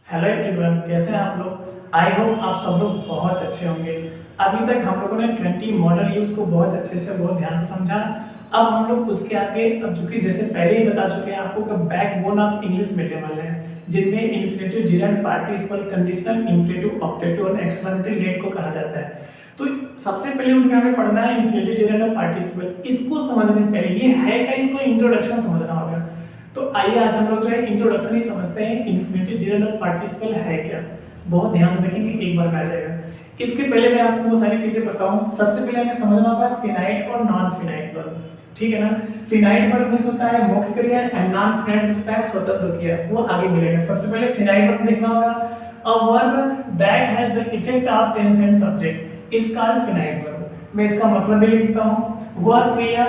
Hello everyone, कैसे हैं आप लोग। आई होप आप सब लोग बहुत अच्छे होंगे। अभी तक हम लोगों ने 20 मॉडल यूज को बहुत अच्छे से बहुत ध्यान से समझा। अब हम लोग उसके आगे, अब चूंकि जैसे पहले ही बता चुके हैं आपको कि बैकबोन ऑफ इंग्लिश मिलने वाले हैं, जिनमें infinitive, gerund, participle, conditional, imperative, objective और एक्सक्लेमेटरी लेट को कहा जाता है। तो सबसे पहले उनके हमें पढ़ना है इन्फिनेटिव, जिरेंट और पार्टिसिपल। इसको समझने से पहले ये है क्या, इसको इंट्रोडक्शन समझना होगा। तो आइए आज हम लोग जो है इंट्रोडक्शन ही समझते हैं, इन्फिनेटिव, जिरेंट और पार्टिसिपल है क्या। बहुत ध्यान से देखेंगे, एक बार में आ जाएगा। इसके पहले मैं आपको वो सारी चीजें बताऊं। सबसे पहले हमें समझना होगा फिनाइट और नॉन फिनाइट वर्ब, ठीक है ना। फिनाइट वर्ब में होता है मुख्य क्रिया एंड नॉन फिनाइट में होता है स्वतंत्र क्रिया, वो आगे मिलेगा। सबसे पहले फिनाइट वर्ब देखना होगा। A verb that has the effect of tense and subject is called finite verb. मैं इसका मतलब भी लिखता हूं। वह क्रिया,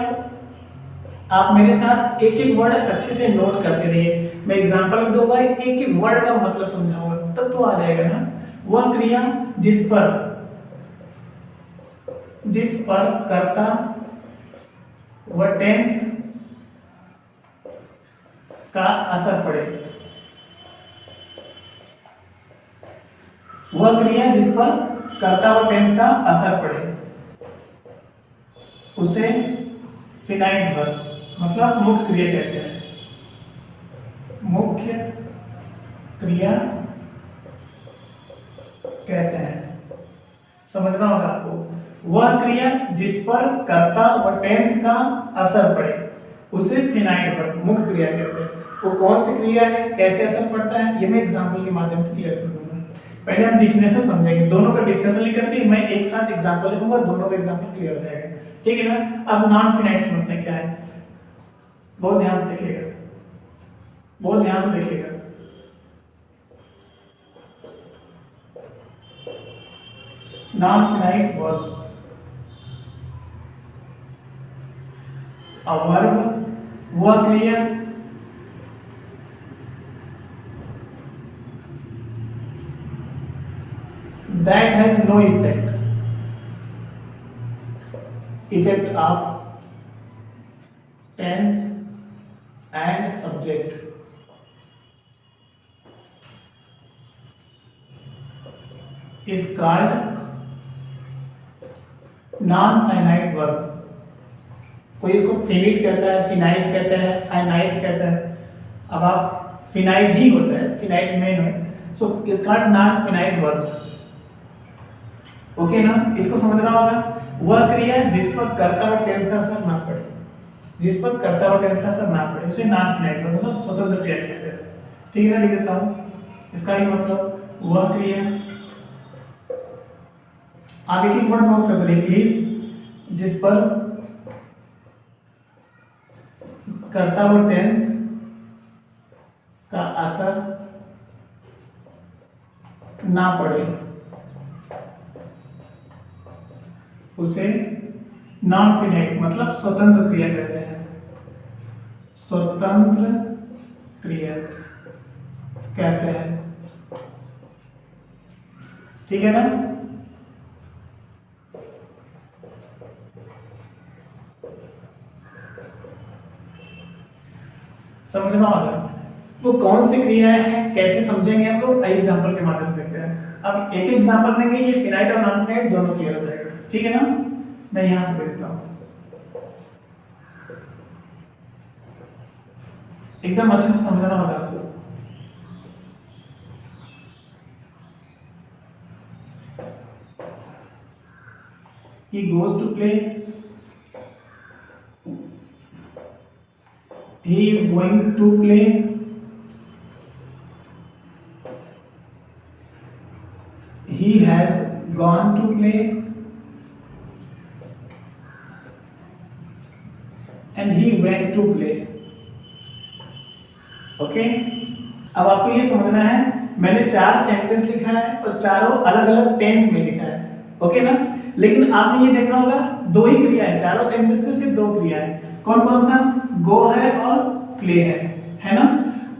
आप मेरे साथ एक एक वर्ड अच्छे से नोट करते रहिए। मैं एग्जांपल दूंगा, एक एक वर्ड का मतलब समझाऊंगा, तब तो आ जाएगा ना। वह क्रिया जिस पर कर्ता व टेंस का असर पड़े। वह क्रिया जिस पर कर्ता व टेंस का असर पड़े उसे फिनाइट वर्ब मतलब मुख्य क्रिया कहते हैं। मुख्य क्रिया कहते हैं, समझना होगा आपको। वह क्रिया जिस पर कर्ता व टेंस का असर पड़े उसे फिनाइट वर्ब मुख्य क्रिया कहते हैं। वो कौन सी क्रिया है, कैसे असर पड़ता है, ये मैं एग्जांपल के माध्यम से क्लियर कर दूंगा। पहले हम डिफिनेशन समझेंगे, दोनों का डिफिनेशन लिख करके मैं एक साथ एग्जांपल लिखूंगा, दोनों का एग्जांपल क्लियर हो जाएगा, ठीक है ना। अब नॉन फिनाइट समझते हैं क्या है, बहुत ध्यान से देखिएगा, बहुत ध्यान से देखिएगा। Non finite verb, a verb वह क्रिया that has no effect of tense and subject is called non finite verb. कोई इसको फिनिट कहता है, फिनाइट कहता है, फाइनाइट कहता है। अब आप फिनाइट ही होता है, फिनाइट मेन है, so is called non finite verb. Okay ना, इसको समझना होगा। वह क्रिया जिस पर कर्ता व टेंस का असर ना पड़े, जिस पर कर्ता व टेंस का असर ना पड़े उसे नॉन फिनाइट वर्ब मतलब स्वतंत्र क्रिया कहते हैं, ठीक है ना। लिख देता हूं इसका ही मतलब, वह क्रिया, आप एक एक वर्ड नोट कर रहे प्लीज, जिस पर कर्ता व टेंस का असर ना पड़े उसे नॉन फिनाइट मतलब स्वतंत्र क्रिया कहते हैं, स्वतंत्र क्रिया कहते हैं, ठीक है ना। समझना होगा वो कौन सी क्रियाएं हैं, कैसे समझेंगे हम लोग, एग्जांपल के माध्यम से देखते हैं। अब एक एग्जांपल देंगे, ये फिनाइट और नॉन फिनाइट दोनों क्लियर हो जाएगा, ठीक है ना। मैं यहां से देता हूं, एकदम अच्छे से समझना होगा आपको। He goes to play, he is going to play, he has gone to play, and he went to play। Okay, अब आपको ये समझना है, मैंने 4 सेंटेंस लिखा है और चारों अलग अलग टेंस में लिखा है, ओके ना। लेकिन आपने ये देखा होगा दो ही क्रिया है, चारों सेंटेंस में सिर्फ 2 क्रिया है। कौन कौन सा, गो है और प्ले है ना।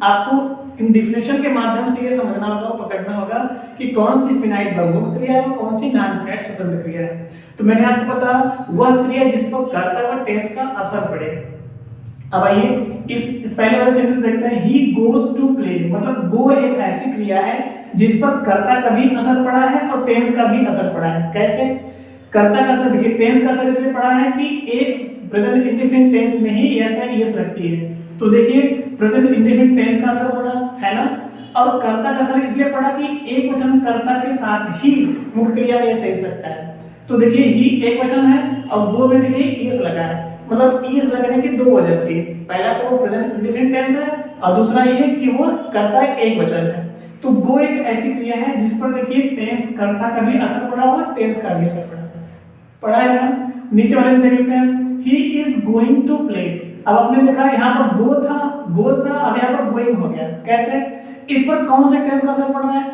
आपको इन डिफिनेशन के माध्यम से ये समझना होगा, पकड़ना होगा कि कौन सी फिनाइट वर्ब मुख्य क्रिया है और कौन सी नॉन फिनाइट स्वतंत्र क्रिया है। तो मैंने आपको बताया वह क्रिया जिस पर कर्ता व टेंस का असर पड़े, अब आइए इस पहले वाले सेंटेंस देखते हैं। ही गोज टू प्ले, मतलब गो एक ऐसी क्रिया है जिस पर कर्ता का भी असर पड़ा है और टेंस का भी असर पड़ा है। कैसे? कर्ता का असर देखिए, टेंस का असर इसलिए पड़ा है कि एक प्रेजेंट इंडेफिनिट टेंस में ही यस एंड यस लगती है, तो देखिए प्रेजेंट इंडेफिनिट टेंस का असर पड़ा है ना। और कर्ता का असर इसलिए पड़ा कि एक वचन कर्ता के साथ ही मुख्य क्रिया में यस एस लगता है। तो देखिए ही एक वचन है और गो में देखिए एस लगा है, मतलब इज लगाने की दो वजह थी। पहला तो वो प्रेजेंट इंडेफिनिट टेंस है और दूसरा ये कि वो कर्ता एक वचन है। तो गो एक ऐसी क्रिया है जिस पर देखिए टेंस कर्ता का भी असर पड़ा हुआ, टेंस का भी असर पड़ा है ना। नीचे वाले में देख लेते हैं, he is going to play. अब आपने देखा यहाँ पर गो था, गोज था, अब यहाँ पर गोइंग हो गया। कैसे? इस पर कौन से टेंस का असर पड़ रहा है?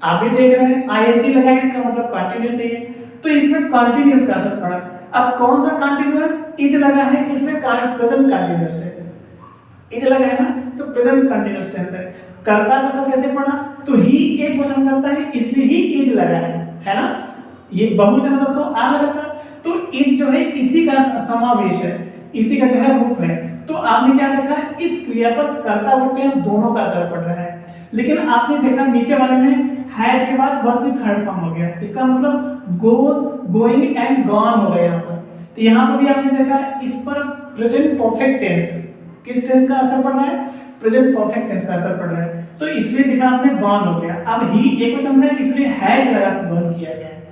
आप भी देख रहे हैं आईएनजी लगा है, इसका मतलब कंटीन्यूअस है, तो इसमें कंटीन्यूअस का असर पड़ा। अब कौन सा कंटीन्यूअस? इज लगा है, इसमें प्रेजेंट कंटीन्यूअस है। इज लगा है ना, तो प्रेजेंट कंटीन्यूअस टेंस है। कर्ता का असर कैसे पड़ा? तो ही एक वचन करता है इसलिए ही इज लगा है ना। ये बहुवचन तो आ लगा था, तो इज जो है इसी का समावेश है, इसी का जो है रूप है। तो आपने क्या देखा, इस क्रिया पर कर्ता और टेंस दोनों का असर पड़ रहा है। लेकिन आपने देखा नीचे वाले में हैज के बाद वर्ब भी थर्ड फॉर्म हो गया, इसका मतलब गोज, गोइंग एंड गॉन हो गया यहाँ पर। तो यहाँ पर भी आपने देखा इस पर प्रेजेंट परफेक्ट टेंस, किस टेंस का असर पड़ रहा है? प्रेजेंट परफेक्ट टेंस का असर पड़ रहा है, तो इसलिए दिखा आपने गॉन हो गया। अब ही एक वचन है इसलिए हैज लगा कर गॉन किया गया है,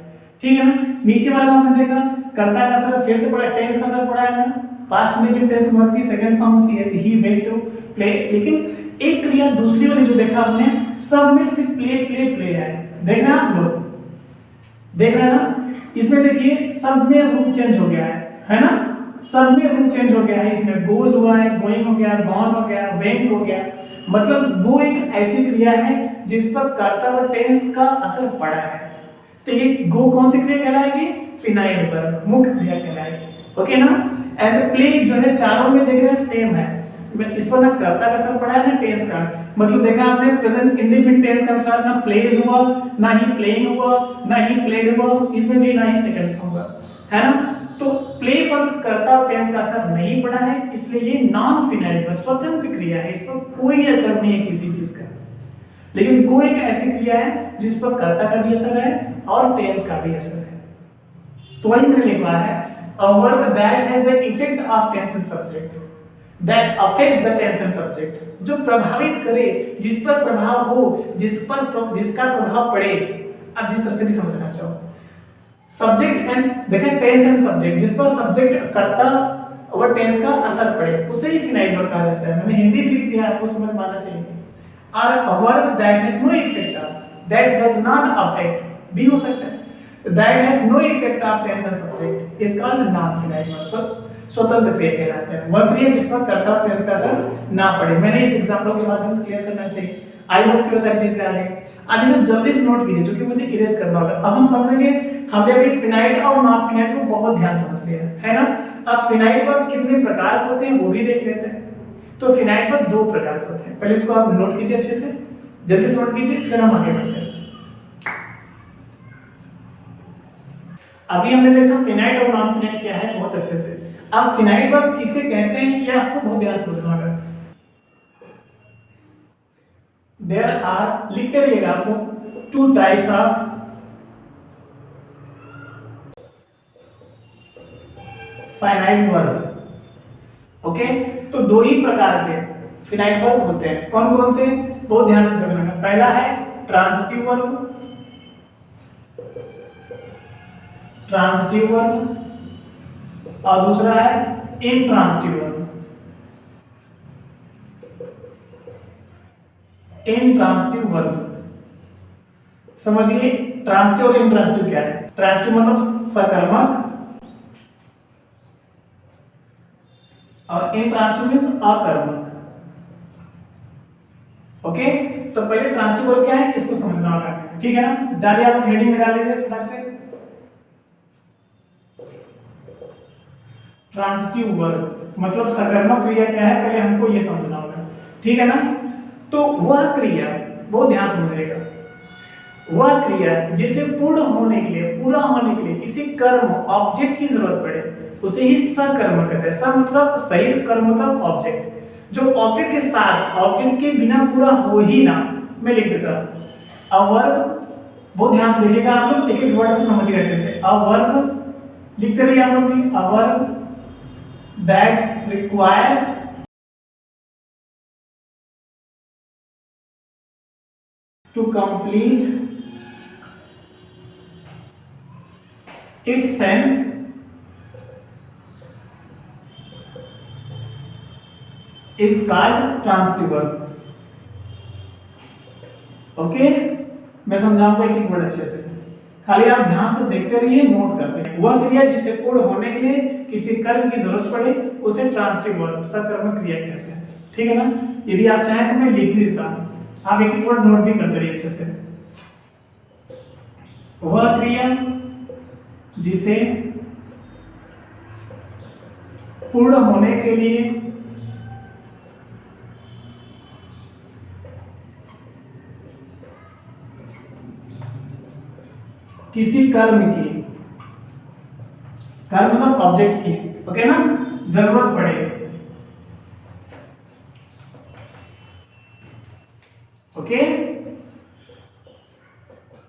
ठीक है ना। नीचे वाला आपने देखा कर्ता का असर फिर से पड़ा, टेंस का असर पड़ा है ना। पास्ट इंडेफिनिट टेंस वर्ब की सेकंड फॉर्म होती है, ही वेंट टू प्ले। लेकिन एक क्रिया दूसरी वाली जो देखा आपने, सब में सिर्फ प्ले प्ले प्ले है। देख रहे हैं आप लोग, देख रहे हैं ना, इसमें देखिए सब में रूप चेंज हो गया है ना। सब में रूप चेंज हो गया है, इसमें गोज हुआ है, गोइंग हो गया, गॉन हो गया, वेंट हो गया। मतलब गो एक ऐसी क्रिया है जिस पर कर्ता और टेंस का असर पड़ा है। तो ये गो कौन सी क्रिया कहलाएगी? फिनाइल पर मुख्य क्रिया कहलाएगी, ओके ना। एंड प्ले जो है चारों में देख रहे हैं सेम है, इस पर ना कर्ता का असर पड़ा है ना टेंस का। मतलब देखा आपने प्रेजेंट इंडेफिनिट टेंस का अनुसार ना प्लेज हुआ, ना ही प्लेइंग हुआ, ना ही प्लेड हुआ, इसमें भी ना ही सेकंड फॉर्म हुआ, है ना। तो प्ले पर कर्ता और टेंस का असर नहीं पड़ा है, इसलिए ये नॉन फिनाइल स्वतंत्र क्रिया है, इस पर कोई असर नहीं है किसी चीज का। लेकिन कोई एक ऐसी क्रिया है जिस पर कर्ता का भी असर है और टेंस का भी असर है। तो वही मैंने लिखा है, a verb that has the effect of tense and subject, that affects the tense and subject, जो प्रभावित करे, जिस पर प्रभाव हो, जिसका प्रभाव पड़े। अब जिस तरह से भी समझना चाहो, सब्जेक्ट एंड देखें टेंस एंड सब्जेक्ट, जिस पर सब्जेक्ट कर्ता और टेंस का असर पड़े उसे ही फिनाइल वर्ब कहा जाता है। मैंने हिंदी में लिख दिया, आपको समझ में आना चाहिए। और a verb that has no effect of, that does not affect भी हो सकता है, that has no effect of tense and subject is called non-finite verb, स्वतंत्र क्रिया कहलाते हैं। वह क्रिया जिस पर कर्ता और टेंस का असर ना पड़े। मैंने इस एग्जांपल के माध्यम से क्लियर करना चाहिए। आई होप कि वो सारी चीजें आ गई। अब इसे जल्दी से नोट कीजिए, क्योंकि मुझे इरेज करना होगा। अब हम समझेंगे, हमने अभी फिनाइट और नॉन फिनाइट को बहुत ध्यान समझ लिया है ना। अब फिनाइट वर्ब कितने प्रकार होते हैं वो भी देख लेते हैं। तो फिनाइट वर्ब दो प्रकार के होते हैं, पहले इसको आप नोट कीजिए अच्छे से, जल्दी से नोट कीजिए, फिर हम आगे बढ़ते हैं। अभी हमने देखा फिनाइट और नॉन फिनाइट क्या है बहुत अच्छे से। अब फिनाइट वर्ब किसे कहते हैं ये आपको बहुत ध्यान से समझना होगा। देयर आर, लिखते रहिएगा आपको, two types of finite verb, okay. तो दो ही प्रकार के फिनाइट वर्ब होते हैं। कौन कौन से? बहुत ध्यान से देखना। पहला है ट्रांजिटिव वर्ब, ट्रांजिटिव वर्ब, और दूसरा है इंट्रांजिटिव वर्ब। इंट्रांजिटिव वर्ब समझिए, ट्रांजिटिव और इंट्रांजिटिव क्या है। ट्रांजिटिव मतलब सकर्मक और इंट्रांजिटिव मींस अकर्मक, ओके। तो पहले ट्रांजिटिव वर्ब क्या है इसको समझना होगा, ठीक है ना। डालिए, आप हेडिंग में डाल लीजिए फटाक से। ट्रांजिटिव वर्ब मतलब सकर्मक क्रिया क्या है, पहले हमको ये समझना होगा, ठीक है ना। तो वह क्रिया, बहुत ध्यान समझिएगा, वह क्रिया जिसे पूर्ण होने के लिए, पूरा होने के लिए किसी कर्म ऑब्जेक्ट की जरूरत पड़े, उसे ही सकर्मक कहते हैं। स मतलब सही, कर्म मतलब ऑब्जेक्ट, जो ऑब्जेक्ट के साथ, ऑब्जेक्ट के बिना पूरा हो ही ना। मैं लिख देता हूं अ वर्ब, बहुत ध्यान से देखिएगा आप लोग, एक एक वर्ड को समझिएगा अच्छे से। अ वर्ब लिखते रहिए आप लोग भी, a verb that requires to complete its sense is called transitive verb. Okay, मैं समझाऊंगा एक एक वर्ड अच्छे से, खाली आप ध्यान से देखते रहिए, नोट करते हैं। वह क्रिया जिसे पूर्ण होने के लिए किसी कर्म की जरूरत पड़े उसे ट्रांसिटिव वर्ब, सकर्मक क्रिया कहते हैं। ठीक है ना? यदि आप चाहें तो मैं लिख भी देता हूं, आप एक एक वर्ड नोट भी करते रहिए अच्छे से। वह क्रिया जिसे पूर्ण होने के लिए किसी कर्म की, कर्म मतलब ऑब्जेक्ट की, ओके ना, जरूरत पड़े, ओके,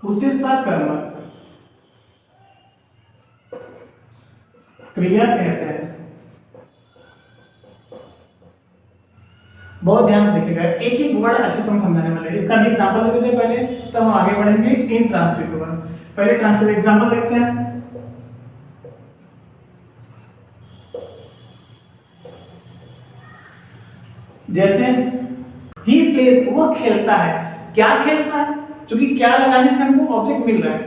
उसे सकर्मक क्रिया कहते हैं। बहुत ध्यान से देखिएगा, एक एक वर्ड अच्छे से समझाने वाले हैं। इसका भी एग्जांपल दे देते हैं पहले, तब हम आगे बढ़ेंगे इन ट्रांसलेटिव वर्ड। पहले ट्रांसलेटिव एग्जांपल देखते हैं। जैसे ही प्लेस, वो खेलता है, क्या खेलता है, क्योंकि क्या लगाने से हमको ऑब्जेक्ट मिल रहा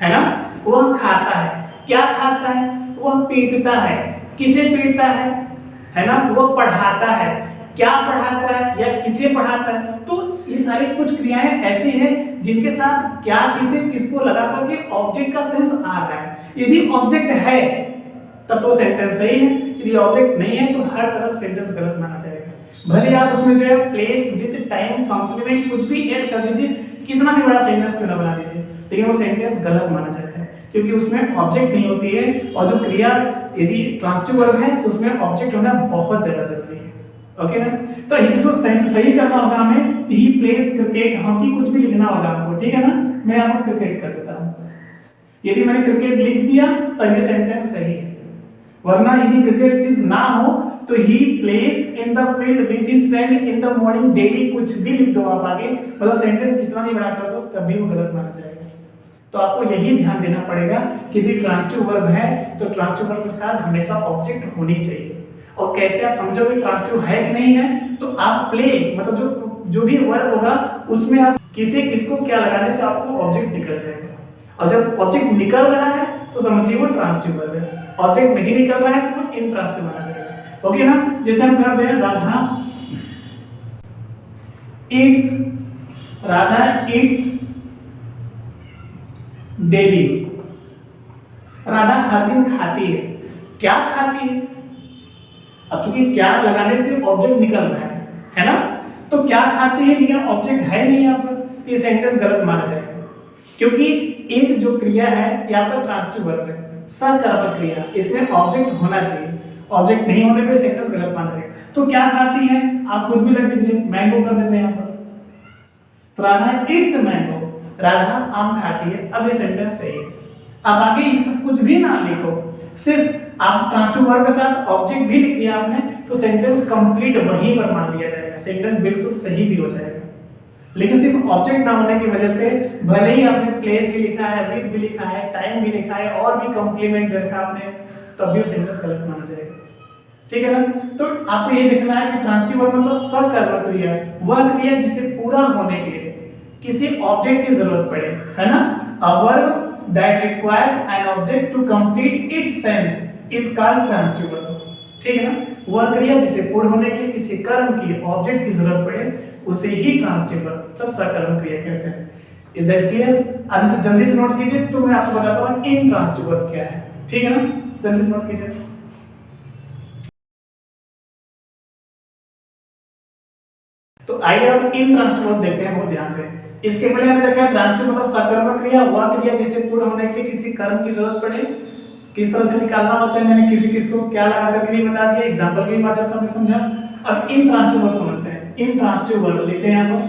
है ना। वह खाता है, क्या खाता है, वह पीटता है, किसे पीटता है ना। वह पढ़ाता है, क्या पढ़ाता है या किसे पढ़ाता है। तो ये सारी कुछ क्रियाएं ऐसी हैं जिनके साथ क्या, किसे, किसको लगा करके ऑब्जेक्ट का सेंस आ रहा है। यदि ऑब्जेक्ट है तब तो सेंटेंस सही है, यदि ऑब्जेक्ट नहीं है तो हर तरह से सेंटेंस गलत माना जाएगा। भले आप उसमें जो है प्लेस विद टाइम कॉम्प्लीमेंट कुछ भी ऐड कर दीजिए, कितना भी बड़ा सेंटेंस क्यों ना बना दीजिए, लेकिन वो सेंटेंस गलत माना जाता है, क्योंकि उसमें ऑब्जेक्ट नहीं होती है। और जो क्रिया यदि ट्रांसिटिव वर्ब है तो उसमें ऑब्जेक्ट होना बहुत ज्यादा जरूरी है, ओके ना। तो यदि इसको सही करना होगा हमें, ही प्लेस क्रिकेट, हॉकी, कुछ भी लिखना होगा हमको, ठीक है ना। मैं यहाँ पर क्रिकेट कर देता हूँ, यदि मैंने क्रिकेट लिख दिया तब ये सेंटेंस सही है। वरना यदि क्रिकेट सिर्फ ना हो तो ही place in the field with his friend in the morning daily, कुछ भी लिख दो आप आगे, मतलब सेंटेंस कितना भी बड़ा कर दो तब भी वो गलत माना जाएगा। तो आपको यही ध्यान देना पड़ेगा कि यदि ट्रांसिटिव वर्ब है तो ट्रांसिटिव वर्ब के साथ हमेशा ऑब्जेक्ट होनी चाहिए। और कैसे आप समझोगे ट्रांसिटिव है कि नहीं है, तो आप प्ले मतलब जो भी वर्ब होगा उसमें आप किसे, किसको, क्या लगाने से आपको ऑब्जेक्ट निकल जाएगा। और जब ऑब्जेक्ट निकल रहा है तो समझिए वो ट्रांसिटिव वर्ब है, ऑब्जेक्ट नहीं निकल रहा है तो वो इंट्रांसिटिव माना जाएगा, ओके ना। जैसे हम कर दें Radha eats, Radha eats daily, Radha हर दिन खाती है, क्या खाती है। अब चूंकि क्या लगाने से ऑब्जेक्ट निकल रहा है ना, तो क्या खाती है लेकिन ऑब्जेक्ट है नहीं यहाँ पर, तो ये सेंटेंस गलत माना जाएगा, क्योंकि ईट जो क्रिया है ये आपका ट्रांसिटिव वर्ब है, सकर्मक क्रिया, इसमें ऑब्जेक्ट होना चाहिए। ऑब्जेक्ट नहीं होने पे सेंटेंस गलत माना जाएगा। तो क्या खाती है, आप कुछ भी लग दीजिए, मैंगो कर देते हैं यहाँ पर, तो राधा ईट्स मैंगो, राधा आम खाती है, अब ये सेंटेंस सही है। अब आगे ये सब कुछ भी ना लिखो, सिर्फ आप ट्रांसिटिव वर्ब के साथ ऑब्जेक्ट भी लिख दिया आपने, तो सेंटेंस कंप्लीट वहीं पर मान लिया जाएगा, सेंटेंस बिल्कुल सही भी हो जाएगा। लेकिन सिर्फ ऑब्जेक्ट ना होने की वजह से, भले ही आपने प्लेस भी लिखा है, विद भी लिखा है, टाइम भी लिखा है और भी कॉम्प्लीमेंट देखा आपने, तब भी वो सेंटेंस गलत माना जाएगा, ठीक है ना। तो आपको ये देखना है कि ट्रांसिटिव वर्ब मतलब सकर्मक क्रिया, वह क्रिया जिसे पूरा होने के लिए किसी ऑब्जेक्ट की जरूरत पड़े, है ना। A verb that requires an object to complete its sense is called transitive verb, ठीक है ना। वह क्रिया जिसे पूर्ण होने के लिए किसी कर्म की ऑब्जेक्ट की जरूरत पड़े उसे ही ट्रांसिटिव वर्ब मतलब सकर्मक क्रिया कहते हैं। Is that clear? अब इसे जल्दी से नोट कीजिए, तो मैं आपको बताता हूं इंट्रांसिटिव वर्ब क्या है, ठीक है ना। जल्दी से नोट कीजिए। तो आइए अब इंट्रांसिटिव वर्ब देखते हैं बहुत ध्यान से। इसके पहले हमने देखा ट्रांसिटिव मतलब सकर्मक क्रिया, वह क्रिया जिसे पूर्ण होने के लिए किसी कर्म की जरूरत पड़े, किस तरह से निकालना होता है मैंने किसी किस को क्या लगा करके भी बता दिया, एग्जांपल के माध्यम से हमने समझा। अब इंट्रांसिटिव वर्ब समझते हैं। इंट्रांसिटिव वर्ब लिखते हैं यहाँ पर,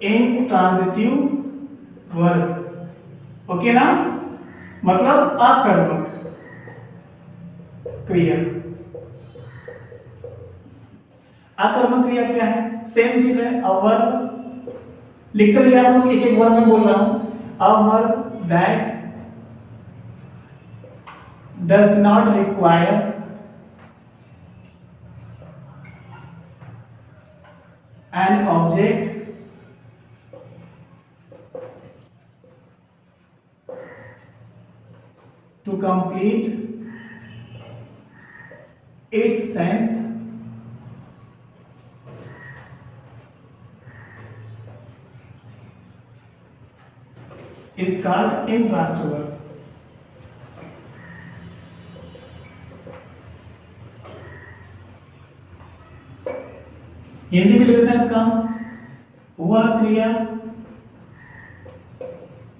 इंट्रांसिटिव वर्ब, ओके ना, मतलब अकर्मक क्रिया। अकर्मक क्रिया क्या है? सेम चीज है, अ वर्ब लिखते रहिए आप लोग, एक एक वर्ब में बोल रहा हूं। अ verb that does not require an object to complete its sense is called intransitive verb. Hindi में लिखते हैं इसका, वह क्रिया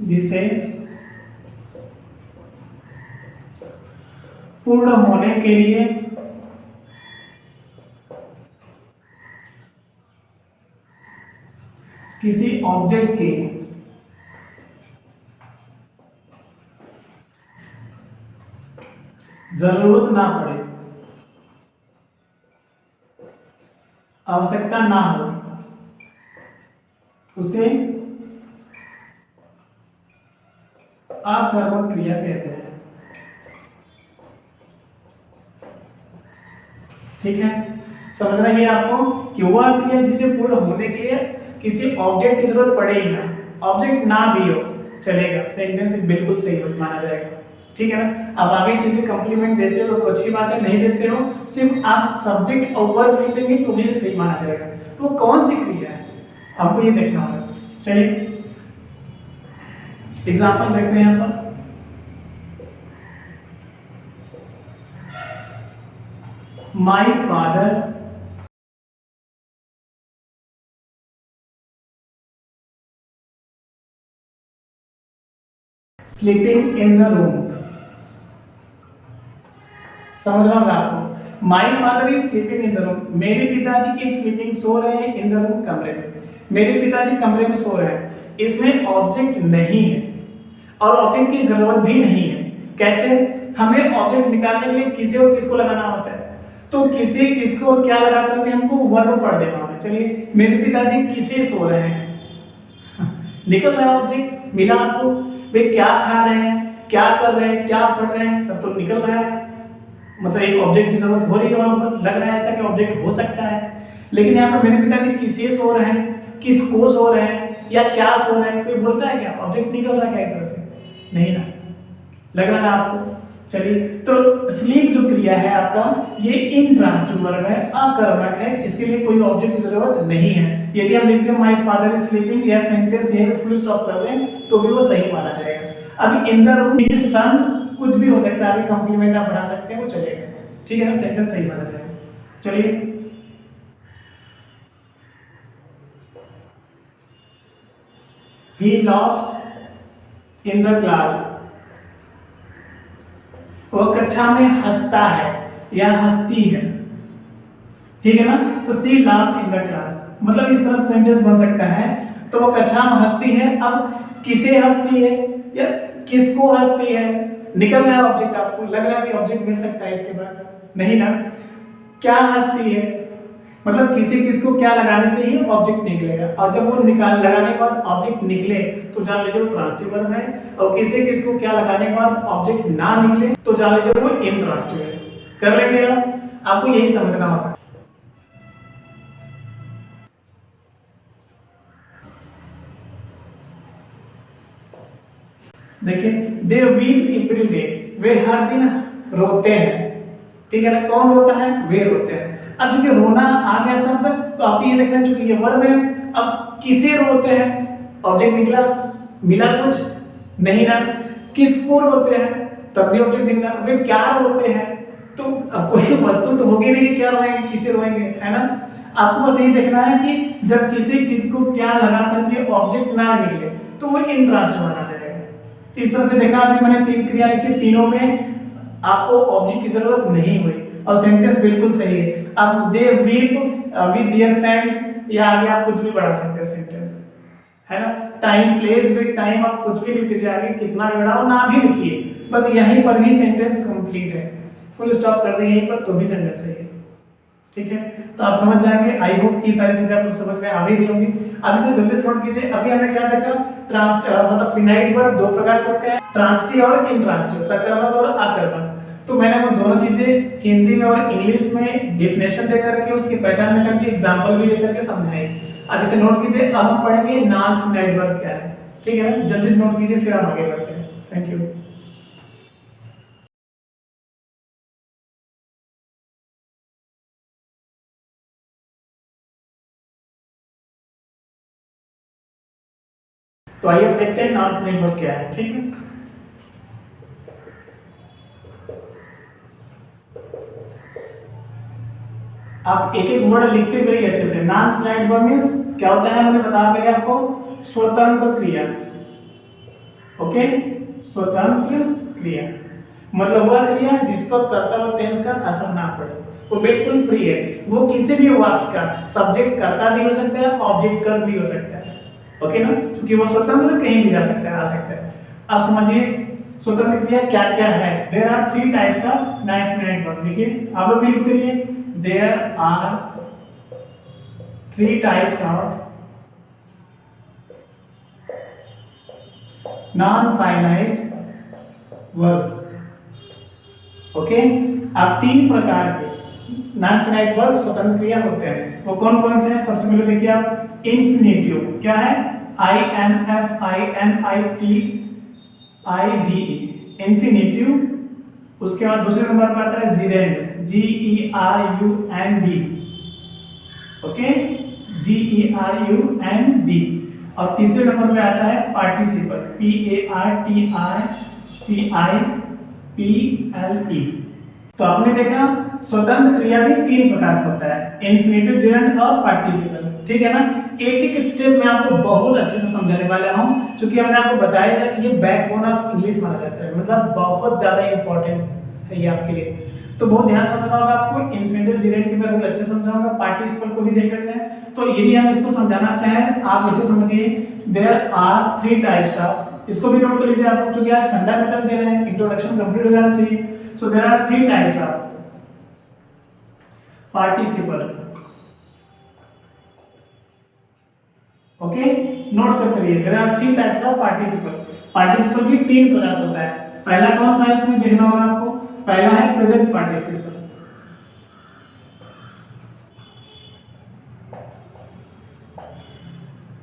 जिसे पूर्ण होने के लिए किसी ऑब्जेक्ट की जरूरत ना पड़े, आवश्यकता ना हो, उसे अकर्मक क्रिया कहते हैं। ठीक है, समझना है आपको कि वह क्रिया जिसे पूर्ण होने के लिए किसी ऑब्जेक्ट की जरूरत पड़े ही ना, ऑब्जेक्ट ना भी हो चलेगा, सेंटेंस बिल्कुल सही हो माना जाएगा। ठीक है ना। अब आगे चीजें कॉम्प्लीमेंट देते हो तो अच्छी बात है, नहीं देते हो सिर्फ आप सब्जेक्ट और वर्ब लिख देंगे तो भी सही माना जाएगा। तो कौन सी क्रिया है हमको ये देखना होगा। चलिए एग्जांपल देखते हैं यहाँ पर। My father sleeping in the room. समझ रहा होगा आपको, my father is sleeping in the room, मेरे पिताजी इज स्लीपिंग सो रहे हैं, इन द रूम कमरे में, मेरे पिताजी कमरे में सो रहे हैं। इसमें ऑब्जेक्ट नहीं है और ऑब्जेक्ट की जरूरत भी नहीं है। कैसे? हमें ऑब्जेक्ट निकालने के लिए किसे और किसको लगाना होता है, तो किसे किसको और क्या लगा करके हमको वर्ब पढ़ देना होगा। चलिए, मेरे पिताजी किसे सो रहे हैं, निकल रहा है ऑब्जेक्ट, मिला आपको। वे क्या खा रहे हैं, क्या कर रहे हैं, क्या पढ़ रहे हैं, तब तो निकल रहा है, मतलब एक ऑब्जेक्ट की जरूरत हो रही है वहां पर, लग रहा है ऐसा कि ऑब्जेक्ट हो सकता है। लेकिन यहाँ पर मेरे पिताजी किसे सो रहे हैं, किसको सो रहे हैं या क्या सो रहे हैं, कोई बोलता है क्या? ऑब्जेक्ट निकल रहा है क्या इस तरह से? नहीं ना, लग रहा है आपको। चलिए, तो स्लीप जो क्रिया है आपका, ये इंट्रांसिटिव वर्ब है, अकर्मक है, इसके लिए कोई ऑब्जेक्ट की जरूरत नहीं है। यदि हम लिखते हैं माय फादर इज स्लीपिंग या सेंटेंस यहीं पे फुल स्टॉप कर दें तो भी वो सही माना जाएगा। अभी इन द रूम इज सन कुछ भी हो सकता है, आगे कॉम्प्लीमेंट आप बना सकते हैं, वो चलेगा। ठीक है ना, सेंटेंस सही माना जाएगा। चलिए, he laughs in the class, वो कक्षा में हंसता है या हंसती है। ठीक है ना, तो सी laughs in the class, मतलब इस तरह से सेंटेंस बन सकता है। तो वो कक्षा में हंसती है, अब किसे हंसती है या किसको हंसती है, निकल रहा है ऑब्जेक्ट, आपको लग रहा है कि ऑब्जेक्ट मिल सकता है इसके बाद? नहीं ना। क्या हंसती है, मतलब किसी किसको क्या लगाने से ही ऑब्जेक्ट निकलेगा, और जब वो निकाल लगाने के बाद ऑब्जेक्ट निकले तो जान लीजिए वो ट्रांसिटिव वर्ब है, और किसी किसको क्या लगाने के बाद ऑब्जेक्ट ना निकले तो जान लीजिए वो इंट्रांसिटिव है। कर लेंगे आप, आपको यही समझना होगा। देखिए, दे वीप एवरी डे, वे हर दिन रोते हैं। ठीक है ना, कौन रोता है? वे रोते हैं। अब चूंकि रोना आ गया शब्द, तो आप ये देखना, चूंकि ये वर्ब है, अब किसे रोते हैं, ऑब्जेक्ट निकला, मिला कुछ नहीं ना। किसको रोते हैं, तब भी ऑब्जेक्ट निकला। वे क्या रोते हैं, तो अब कोई वस्तु तो होगी नहीं कि क्या रोएंगे, किसे रोएंगे, है ना। आपको बस यही देखना है कि जब किसी किसको क्या लगा करके ऑब्जेक्ट ना निकले तो वो इंट्रांसिटिव माना जाएगा। तो इस तरह से देखा आपने, मैंने 3 क्रिया लिखी, तीनों में आपको ऑब्जेक्ट की जरूरत नहीं हुई और सेंटेंस बिल्कुल सही है। आप दे वीप विद देयर फ्रेंड्स, या आगे आप कुछ भी बढ़ा सकते हैं सेंटेंस, है ना। टाइम प्लेस विद टाइम, आप कुछ भी लिख दीजिए आगे, कितना भी बढ़ाओ ना भी लिखिए, बस यहीं पर भी सेंटेंस कंप्लीट है। फुल स्टॉप कर देंगे यहीं पर तो भी सेंटेंस सही है, ठीक है। तो आप समझ जाएंगे। आई होप कि सारी चीजें आपको समझ में आ भी रही होंगी। अब इसे जल्दी से नोट कीजिए। अभी हमने क्या देखा, मतलब फिनाइट वर्ब दो प्रकार के होते हैं, ट्रांसिटिव और इंट्रांसिटिव, सकर्मक और अकर्मक। तो मैंने वो दोनों चीजें हिंदी में और इंग्लिश में डेफिनेशन दे करके, उसकी पहचान में करके, एग्जांपल भी दे करके समझाई। अब इसे नोट कीजिए। अब हम पढ़ेंगे नॉन फिनाइट वर्ब क्या है, ठीक है ना। जल्दी से नोट कीजिए, फिर हम आगे बढ़ते हैं। Thank you. तो आइए अब देखते हैं नॉन फिनाइट वर्ब क्या है, ठीक है। आप एक एक वर्ड लिखते हुए अच्छे से। नॉन फिनाइट वर्ब मींस क्या होता है, मैंने बताया पहले आपको, स्वतंत्र क्रिया। ओके, स्वतंत्र क्रिया मतलब वह क्रिया जिस पर कर्ता और टेंस का असर ना पड़े, वो बिल्कुल फ्री है। वो किसी भी वाक्य का सब्जेक्ट कर्ता भी हो सकता है, ऑब्जेक्ट कर भी हो सकता है, ओके ना, क्योंकि वो स्वतंत्र कहीं भी जा सकता है, आ सकता है। अब समझिए स्वतंत्र क्रिया क्या क्या है। There are 3 types of non finite verb. देखिए आप लोग भी लिखते रहिए। There are 3 types of non-finite verb. Okay, अब 3 प्रकार के non-finite verb स्वतंत्र क्रिया होते हैं। वो कौन कौन से हैं? सबसे पहले देखिए आप, इंफिनिटिव क्या है, INFINITIVE, इंफिनिटिव। उसके बाद दूसरे नंबर पर आता है जीरेंड, GERUND, ओके, GERUND। और तीसरे नंबर पे आता है पार्टिसिपल, PARTICIPLE। तो आपने देखा स्वतंत्र क्रिया भी 3 प्रकार का होता है, इंफिनिटिव, जेरेंड और पार्टिसिपल, ठीक है ना। एक एक स्टेप में आपको बहुत अच्छे से समझाने वाला हूं, क्योंकि हमने आपको बताया था कि ये बैकबोन ऑफ इंग्लिश माना जाता है, मतलब बहुत ज्यादा इंपॉर्टेंट है ये आपके लिए। तो बहुत ध्यान से समझना होगा आपको। इंफिनिटिव, जेरेंड के मैं रूल अच्छे समझाऊंगा, पार्टिसिपल को भी देख लेते हैं। तो यदि हम इसको समझाना चाहें, आप इसे समझिए। देयर आर 3 टाइप्स ऑफ, इसको भी नोट कर लीजिए आप लोग, क्योंकि आज फंडामेंटल दे रहे हैं, इंट्रोडक्शन कंप्लीट हो जाना चाहिए। So there are 3 types of participle. Okay, note करते रहिए। There are 3 types of participle. Participle भी 3 प्रकार होता है। पहला कौन सा है इसमें देखना होगा आपको। पहला है प्रेजेंट पार्टिसिपल,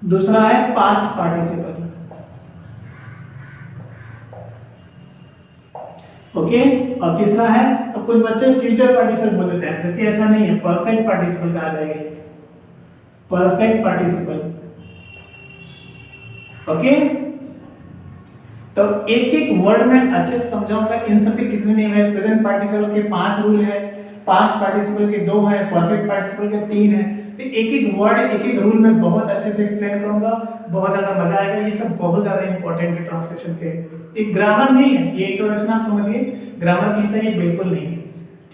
दूसरा है पास्ट पार्टिसिपल, ओके, और तीसरा है, अब कुछ बच्चे फ्यूचर पार्टिसिपल बोल देते हैं, जबकि ऐसा नहीं है, परफेक्ट पार्टिसिपल कहा जाएगा ये, परफेक्ट पार्टिसिपल, ओके। तो एक एक वर्ड में अच्छे से समझाऊंगा। इन सब के कितने नियम है, प्रेजेंट पार्टिसिपल के 5 रूल है, पास्ट पार्टिसिपल के 2 है, परफेक्ट पार्टिसिपल के 3 है। तो एक एक वर्ड, एक एक रूल में बहुत अच्छे से एक्सप्लेन करूंगा, बहुत ज्यादा मजा आएगा। ये सब बहुत ज्यादा इंपॉर्टेंट है ट्रांसलेशन के। एक ग्रामर नहीं है ये, इंट्रोडक्शन आप समझिए, ग्रामर की सही बिल्कुल नहीं है,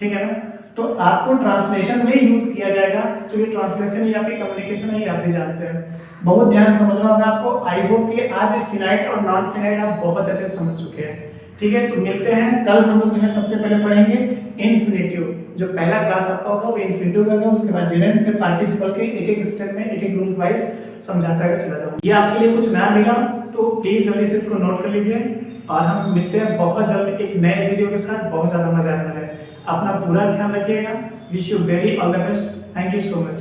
ठीक है ना। तो आपको ट्रांसलेशन में यूज किया जाएगा, क्योंकि ट्रांसलेशन ही आपकी कम्युनिकेशन है, आप भी जानते हैं। बहुत ध्यान से समझना होगा आपको। आई होप कि आज फिनाइट और नॉन फिनाइट आप बहुत अच्छे से समझ चुके हैं, ठीक है। तो मिलते हैं कल। हम लोग जो है सबसे पहले पढ़ेंगे इन्फिनिटिव, जो पहला क्लास आपका होगा वो इन्फिनिटिव का होगा, उसके बाद जेरेंड, फिर पार्टिसिपल के एक एक स्टेप में एक एक रूल वाइज समझाता है चला जाऊंगा। ये आपके लिए कुछ नया मिला तो प्लीज जल्दी से इसको नोट कर लीजिए, और हम मिलते हैं बहुत जल्द एक नए वीडियो के साथ। बहुत ज्यादा मजा आने वाला है। अपना पूरा ख्याल रखिएगा। Wish you very all the best. Thank you so much.